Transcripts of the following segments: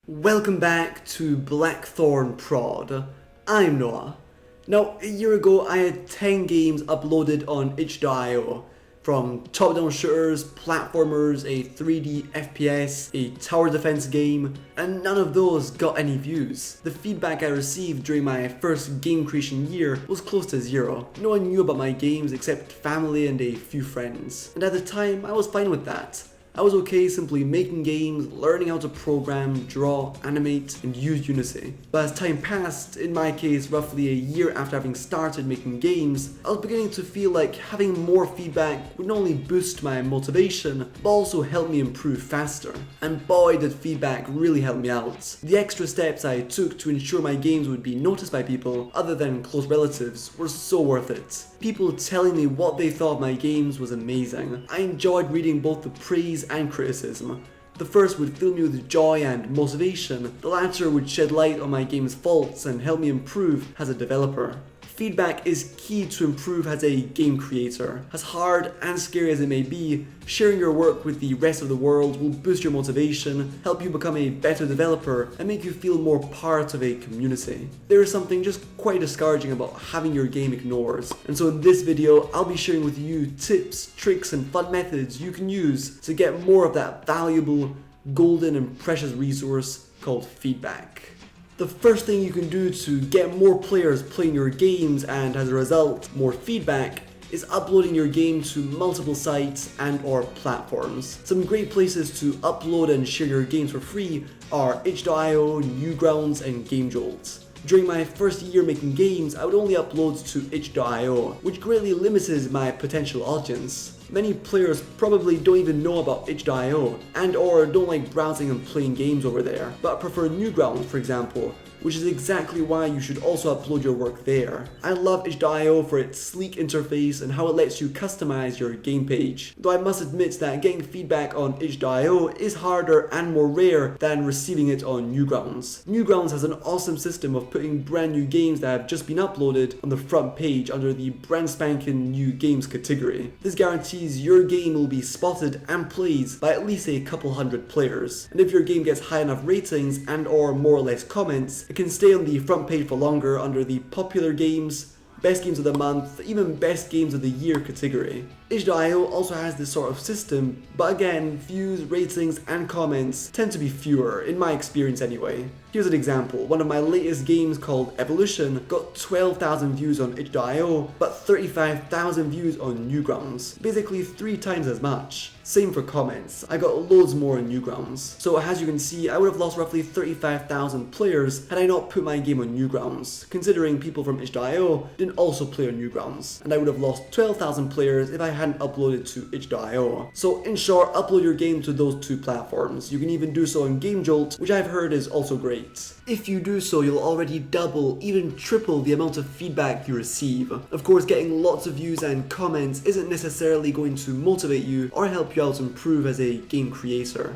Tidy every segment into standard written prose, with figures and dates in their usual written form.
Welcome back to Blackthornprod. I'm Noah. Now, a year ago I had 10 games uploaded on itch.io, from top-down shooters, platformers, a 3D FPS, a tower defense game, and none of those got any views. The feedback I received during my first game creation year was close to zero. No one knew about my games except family and a few friends, and at the time I was fine with that. I was okay simply making games, learning how to program, draw, animate, and use Unity. But as time passed, in my case roughly a year after having started making games, I was beginning to feel like having more feedback would not only boost my motivation, but also help me improve faster. And boy did feedback really help me out. The extra steps I took to ensure my games would be noticed by people other than close relatives were so worth it. People telling me what they thought of my games was amazing. I enjoyed reading both the praise and criticism. The first would fill me with joy and motivation, the latter would shed light on my game's faults and help me improve as a developer. Feedback is key to improve as a game creator. As hard and scary as it may be, sharing your work with the rest of the world will boost your motivation, help you become a better developer, and make you feel more part of a community. There is something just quite discouraging about having your game ignored. And so in this video, I'll be sharing with you tips, tricks, and fun methods you can use to get more of that valuable, golden, and precious resource called feedback. The first thing you can do to get more players playing your games and as a result more feedback is uploading your game to multiple sites and or platforms. Some great places to upload and share your games for free are itch.io, Newgrounds, and GameJolt. During my first year making games, I would only upload to itch.io, which greatly limited my potential audience. Many players probably don't even know about itch.io and or don't like browsing and playing games over there, but prefer Newgrounds, for example, which is exactly why you should also upload your work there. I love itch.io for its sleek interface and how it lets you customize your game page, though I must admit that getting feedback on itch.io is harder and more rare than receiving it on Newgrounds. Newgrounds has an awesome system of putting brand new games that have just been uploaded on the front page under the brand spanking new games category. This guarantees your game will be spotted and played by at least a couple hundred players, and if your game gets high enough ratings and or more or less comments, it can stay on the front page for longer under the popular games, best games of the month, even best games of the year category. itch.io also has this sort of system, but again, views, ratings, and comments tend to be fewer, in my experience anyway. Here's an example. One of my latest games called Evolution got 12,000 views on itch.io, but 35,000 views on Newgrounds. Basically 3 times as much. Same for comments. I got loads more on Newgrounds. So as you can see, I would have lost roughly 35,000 players had I not put my game on Newgrounds, considering people from itch.io didn't also play on Newgrounds. And I would have lost 12,000 players if I hadn't uploaded to itch.io. So in short, upload your game to those 2 platforms. You can even do so on GameJolt, which I've heard is also great. If you do so, you'll already double, even triple the amount of feedback you receive. Of course, getting lots of views and comments isn't necessarily going to motivate you or help you out improve as a game creator.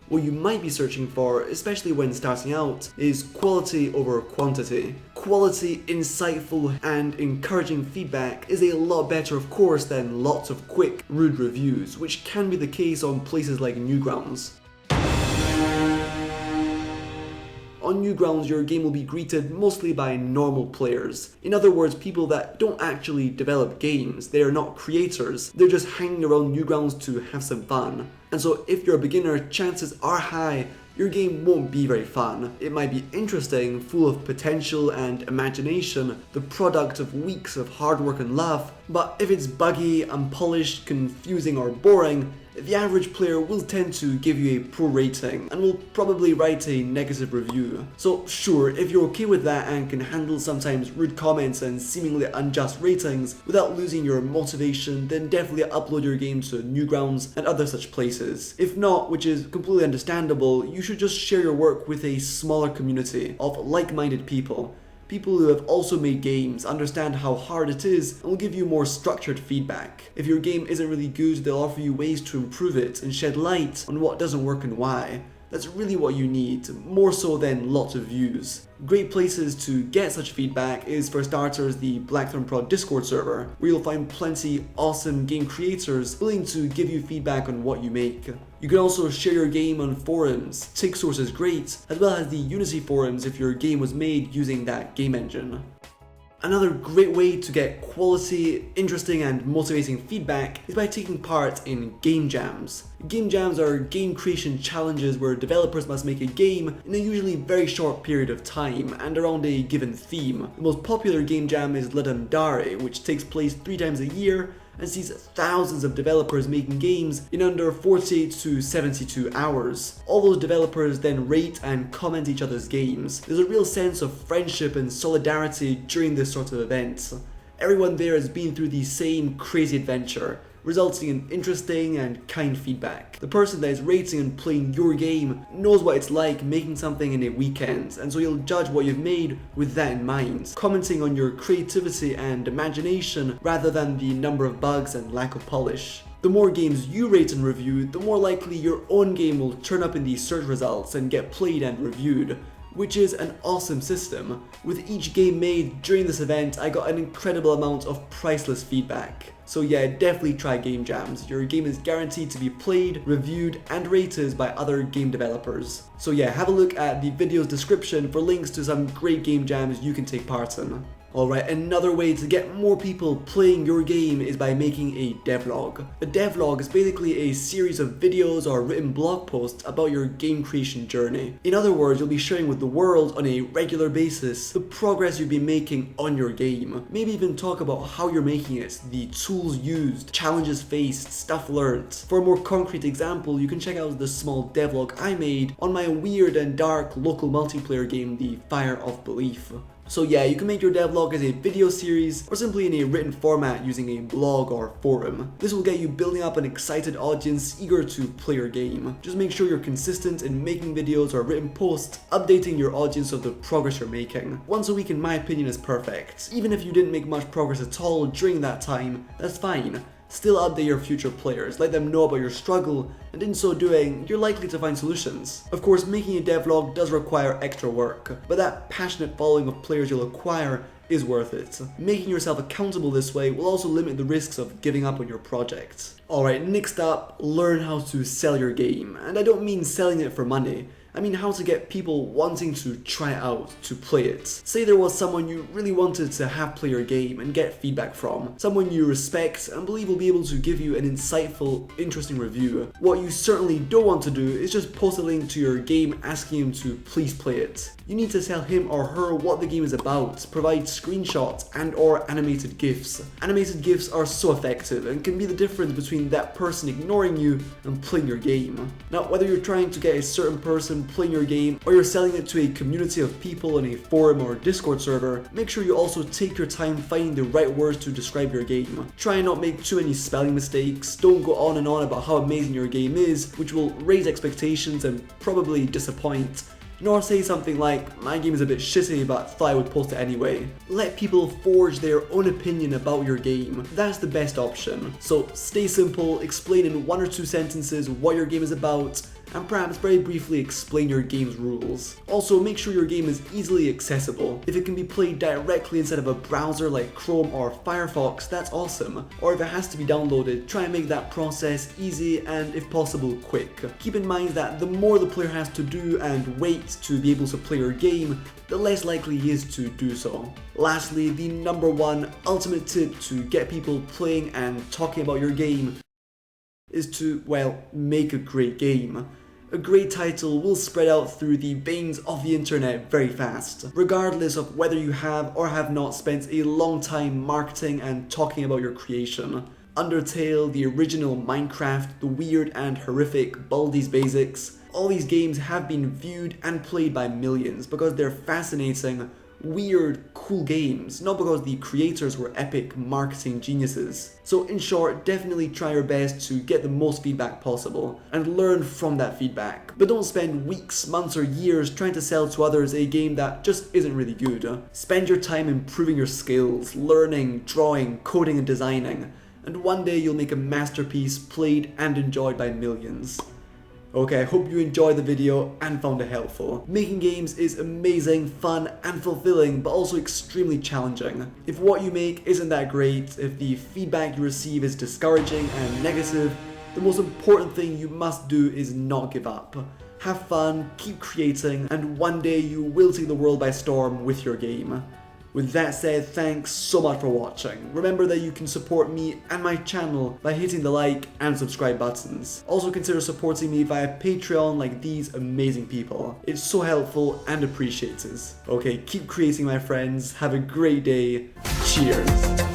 What you might be searching for, especially when starting out, is quality over quantity. Quality, insightful, and encouraging feedback is a lot better, of course, than lots of quick, rude reviews, which can be the case on places like Newgrounds. On Newgrounds, your game will be greeted mostly by normal players. In other words, people that don't actually develop games. They are not creators. They're just hanging around Newgrounds to have some fun. And so if you're a beginner, chances are high your game won't be very fun. It might be interesting, full of potential and imagination, the product of weeks of hard work and love, but if it's buggy, unpolished, confusing, or boring, the average player will tend to give you a poor rating and will probably write a negative review. So sure, if you're okay with that and can handle sometimes rude comments and seemingly unjust ratings without losing your motivation, then definitely upload your game to Newgrounds and other such places. If not, which is completely understandable, you should just share your work with a smaller community of like-minded people. People who have also made games, understand how hard it is, and will give you more structured feedback. If your game isn't really good, they'll offer you ways to improve it and shed light on what doesn't work and why. That's really what you need, more so than lots of views. Great places to get such feedback is, for starters, the Blackthornprod Discord server, where you'll find plenty awesome game creators willing to give you feedback on what you make. You can also share your game on forums. TickSource is great, as well as the Unity forums if your game was made using that game engine. Another great way to get quality, interesting and motivating feedback is by taking part in game jams. Game jams are game creation challenges where developers must make a game in a usually very short period of time and around a given theme. The most popular game jam is Legendare, which takes place 3 times a year and sees thousands of developers making games in under 48 to 72 hours. All those developers then rate and comment each other's games. There's a real sense of friendship and solidarity during this sort of event. Everyone there has been through the same crazy adventure, resulting in interesting and kind feedback. The person that is rating and playing your game knows what it's like making something in a weekend, and so you'll judge what you've made with that in mind, commenting on your creativity and imagination rather than the number of bugs and lack of polish. The more games you rate and review, the more likely your own game will turn up in the search results and get played and reviewed, which is an awesome system. With each game made during this event, I got an incredible amount of priceless feedback. So yeah, definitely try game jams. Your game is guaranteed to be played, reviewed, and rated by other game developers. So yeah, have a look at the video's description for links to some great game jams you can take part in. Alright, another way to get more people playing your game is by making a devlog. A devlog is basically a series of videos or written blog posts about your game creation journey. In other words, you'll be sharing with the world on a regular basis the progress you've been making on your game. Maybe even talk about how you're making it, the tools used, challenges faced, stuff learned. For a more concrete example, you can check out the small devlog I made on my weird and dark local multiplayer game, The Fire of Belief. So yeah, you can make your devlog as a video series or simply in a written format using a blog or forum. This will get you building up an excited audience eager to play your game. Just make sure you're consistent in making videos or written posts, updating your audience of the progress you're making. Once a week in my opinion is perfect. Even if you didn't make much progress at all during that time, that's fine. Still update your future players, let them know about your struggle, and in so doing, you're likely to find solutions. Of course, making a devlog does require extra work, but that passionate following of players you'll acquire is worth it. Making yourself accountable this way will also limit the risks of giving up on your project. Alright, next up, learn how to sell your game. And I don't mean selling it for money. I mean how to get people wanting to try it out, to play it. Say there was someone you really wanted to have play your game and get feedback from. Someone you respect and believe will be able to give you an insightful, interesting review. What you certainly don't want to do is just post a link to your game asking him to please play it. You need to tell him or her what the game is about, provide screenshots and or animated GIFs. Animated GIFs are so effective and can be the difference between that person ignoring you and playing your game. Now, whether you're trying to get a certain person playing your game or you're selling it to a community of people in a forum or Discord server, make sure you also take your time finding the right words to describe your game. Try and not make too many spelling mistakes, don't go on and on about how amazing your game is, which will raise expectations and probably disappoint. Nor say something like, my game is a bit shitty but thought I would post it anyway. Let people forge their own opinion about your game. That's the best option. So stay simple, explain in 1 or 2 sentences what your game is about, and perhaps very briefly explain your game's rules. Also, make sure your game is easily accessible. If it can be played directly inside of a browser like Chrome or Firefox, that's awesome. Or if it has to be downloaded, try and make that process easy and, if possible, quick. Keep in mind that the more the player has to do and wait to be able to play your game, the less likely he is to do so. Lastly, the number 1 ultimate tip to get people playing and talking about your game is to, well, make a great game. A great title will spread out through the veins of the internet very fast, regardless of whether you have or have not spent a long time marketing and talking about your creation. Undertale, the original Minecraft, the weird and horrific Baldi's Basics, all these games have been viewed and played by millions because they're fascinating, weird, cool games, not because the creators were epic marketing geniuses. So in short, definitely try your best to get the most feedback possible and learn from that feedback. But don't spend weeks, months or years trying to sell to others a game that just isn't really good. Spend your time improving your skills, learning, drawing, coding and designing, and one day you'll make a masterpiece played and enjoyed by millions. Okay, I hope you enjoyed the video and found it helpful. Making games is amazing, fun and fulfilling, but also extremely challenging. If what you make isn't that great, if the feedback you receive is discouraging and negative, The most important thing you must do is not give up. Have fun, keep creating, and one day you will take the world by storm with your game. With that said, thanks so much for watching. Remember that you can support me and my channel by hitting the like and subscribe buttons. Also consider supporting me via Patreon like these amazing people. It's so helpful and appreciated. Okay, keep creating my friends. Have a great day. Cheers.